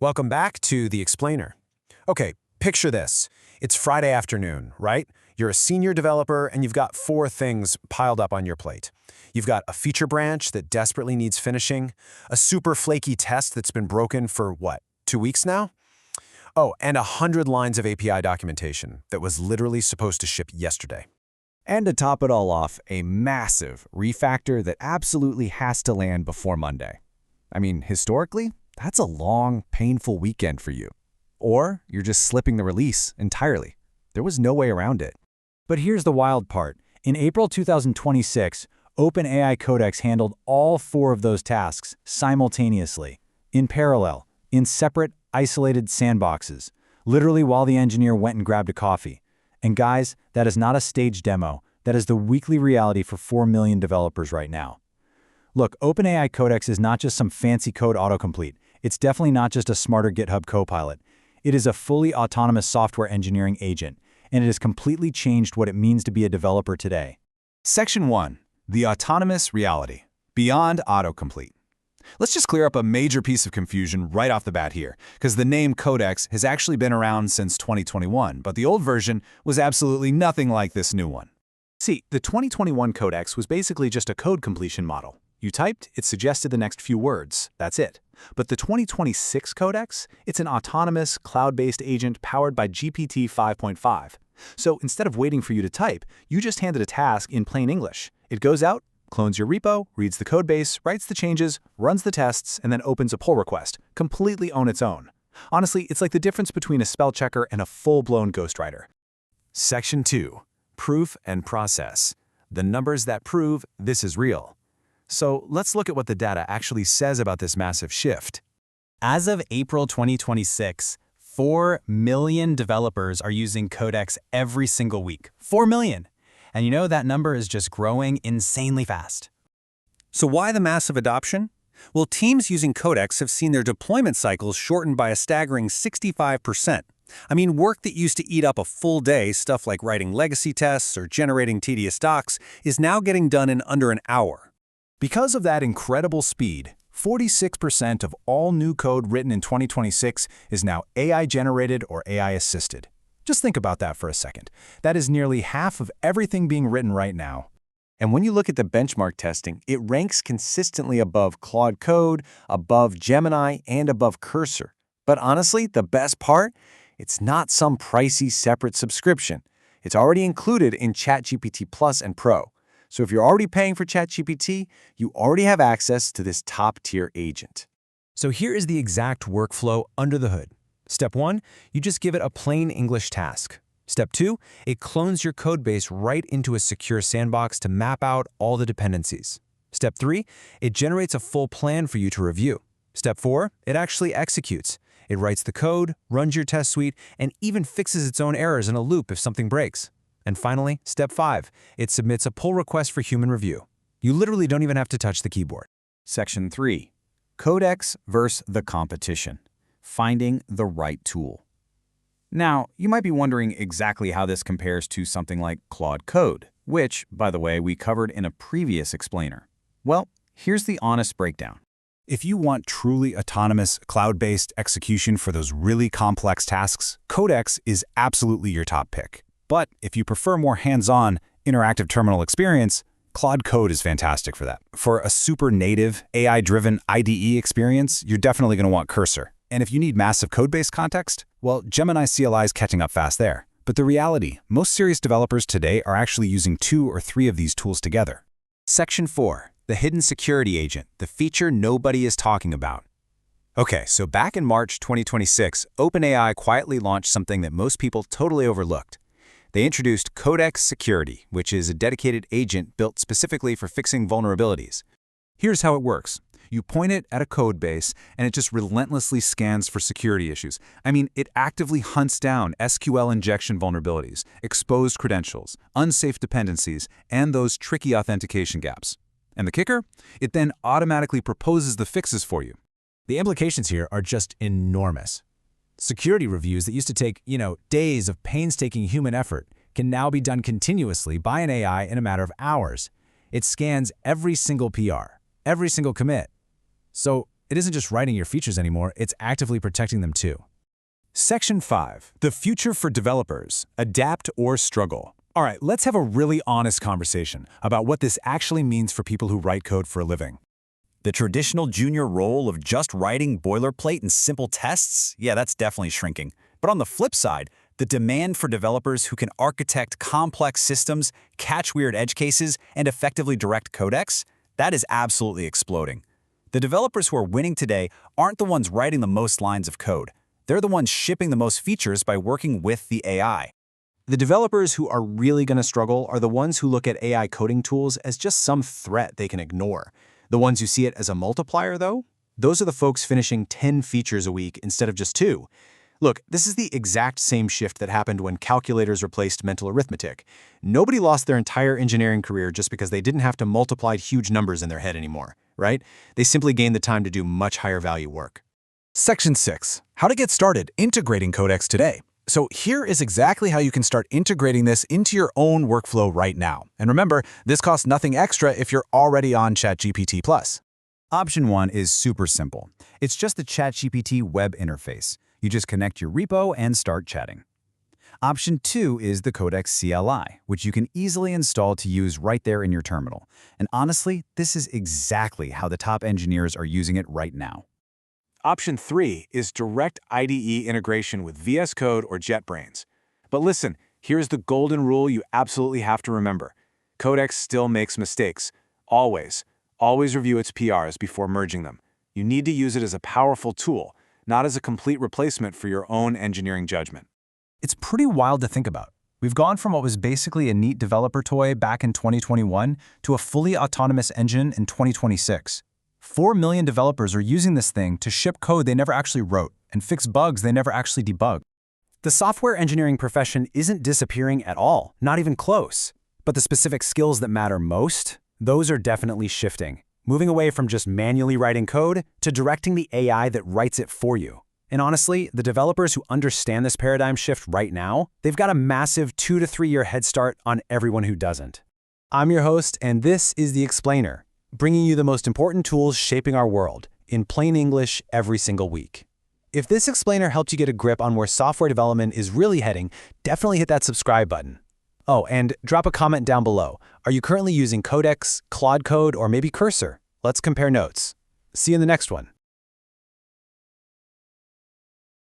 Welcome back to The Explainer. Okay, picture this. It's Friday afternoon, right? You're a senior developer and you've got four things piled up on your plate. You've got a feature branch that desperately needs finishing, a super flaky test that's been broken for, what, 2 weeks now? Oh, and 100 lines of API documentation that was literally supposed to ship yesterday. And to top it all off, a massive refactor that absolutely has to land before Monday. I mean, historically, that's a long, painful weekend for you. Or you're just slipping the release entirely. There was no way around it. But here's the wild part. In April 2026, OpenAI Codex handled all four of those tasks simultaneously, in parallel, in separate, isolated sandboxes, literally while the engineer went and grabbed a coffee. And guys, that is not a staged demo. That is the weekly reality for 4 million developers right now. Look, OpenAI Codex is not just some fancy code autocomplete. It's definitely not just a smarter GitHub Copilot. It is a fully autonomous software engineering agent, and it has completely changed what it means to be a developer today. Section 1. The Autonomous Reality. Beyond Autocomplete. Let's just clear up a major piece of confusion right off the bat here, because the name Codex has actually been around since 2021, but the old version was absolutely nothing like this new one. See, the 2021 Codex was basically just a code completion model. You typed, it suggested the next few words. That's it. But the 2026 Codex, it's an autonomous, cloud-based agent powered by GPT 5.5. So instead of waiting for you to type, you just hand it a task in plain English. It goes out, clones your repo, reads the codebase, writes the changes, runs the tests, and then opens a pull request, completely on its own. Honestly, it's like the difference between a spell checker and a full-blown ghostwriter. Section 2. Proof and Process. The numbers that prove this is real. So let's look at what the data actually says about this massive shift. As of April 2026, 4 million developers are using Codex every single week. 4 million! And you know that number is just growing insanely fast. So why the massive adoption? Well, teams using Codex have seen their deployment cycles shortened by a staggering 65%. I mean, work that used to eat up a full day, stuff like writing legacy tests or generating tedious docs, is now getting done in under an hour. Because of that incredible speed, 46% of all new code written in 2026 is now AI-generated or AI-assisted. Just think about that for a second. That is nearly half of everything being written right now. And when you look at the benchmark testing, it ranks consistently above Claude Code, above Gemini, and above Cursor. But honestly, the best part? It's not some pricey separate subscription. It's already included in ChatGPT Plus and Pro. So if you're already paying for ChatGPT, you already have access to this top-tier agent. So here is the exact workflow under the hood. Step 1, you just give it a plain English task. Step 2, it clones your codebase right into a secure sandbox to map out all the dependencies. Step 3, it generates a full plan for you to review. Step 4, it actually executes. It writes the code, runs your test suite, and even fixes its own errors in a loop if something breaks. And finally, step 5, it submits a pull request for human review. You literally don't even have to touch the keyboard. Section 3. Codex versus the competition. Finding the right tool. Now, you might be wondering exactly how this compares to something like Claude Code, which, by the way, we covered in a previous explainer. Well, here's the honest breakdown. If you want truly autonomous, cloud-based execution for those really complex tasks, Codex is absolutely your top pick. But if you prefer more hands-on, interactive terminal experience, Claude Code is fantastic for that. For a super native, AI-driven IDE experience, you're definitely going to want Cursor. And if you need massive code-based context, well, Gemini CLI is catching up fast there. But the reality, most serious developers today are actually using 2 or 3 of these tools together. Section 4, the hidden security agent, the feature nobody is talking about. Okay, so back in March 2026, OpenAI quietly launched something that most people totally overlooked. They introduced Codex Security, which is a dedicated agent built specifically for fixing vulnerabilities. Here's how it works. You point it at a code base, and it just relentlessly scans for security issues. I mean, it actively hunts down SQL injection vulnerabilities, exposed credentials, unsafe dependencies, and those tricky authentication gaps. And the kicker? It then automatically proposes the fixes for you. The implications here are just enormous. Security reviews that used to take, days of painstaking human effort can now be done continuously by an AI in a matter of hours. It scans every single PR, every single commit. So it isn't just writing your features anymore, it's actively protecting them too. Section 5. The future for developers. Adapt or struggle. All right, let's have a really honest conversation about what this actually means for people who write code for a living. The traditional junior role of just writing boilerplate and simple tests, yeah, that's definitely shrinking. But on the flip side, the demand for developers who can architect complex systems, catch weird edge cases, and effectively direct codecs, that is absolutely exploding. The developers who are winning today aren't the ones writing the most lines of code. They're the ones shipping the most features by working with the AI. The developers who are really going to struggle are the ones who look at AI coding tools as just some threat they can ignore. The ones who see it as a multiplier, though, those are the folks finishing 10 features a week instead of just 2. Look, this is the exact same shift that happened when calculators replaced mental arithmetic. Nobody lost their entire engineering career just because they didn't have to multiply huge numbers in their head anymore, right? They simply gained the time to do much higher value work. Section 6. How to get started integrating Codex today. So here is exactly how you can start integrating this into your own workflow right now. And remember, this costs nothing extra if you're already on ChatGPT+. Option 1 is super simple. It's just the ChatGPT web interface. You just connect your repo and start chatting. Option 2 is the Codex CLI, which you can easily install to use right there in your terminal. And honestly, this is exactly how the top engineers are using it right now. Option 3 is direct IDE integration with VS Code or JetBrains. But listen, here's the golden rule you absolutely have to remember. Codex still makes mistakes. Always. Always review its PRs before merging them. You need to use it as a powerful tool, not as a complete replacement for your own engineering judgment. It's pretty wild to think about. We've gone from what was basically a neat developer toy back in 2021 to a fully autonomous engine in 2026. 4 million developers are using this thing to ship code they never actually wrote and fix bugs they never actually debugged. The software engineering profession isn't disappearing at all, not even close. But the specific skills that matter most, those are definitely shifting, moving away from just manually writing code to directing the AI that writes it for you. And honestly, the developers who understand this paradigm shift right now, they've got a massive 2 to 3 year head start on everyone who doesn't. I'm your host, and this is The Explainer, bringing you the most important tools shaping our world in plain English every single week. If this explainer helped you get a grip on where software development is really heading, definitely hit that subscribe button. Oh, and drop a comment down below. Are you currently using Codex, Claude Code, or maybe Cursor? Let's compare notes. See you in the next one.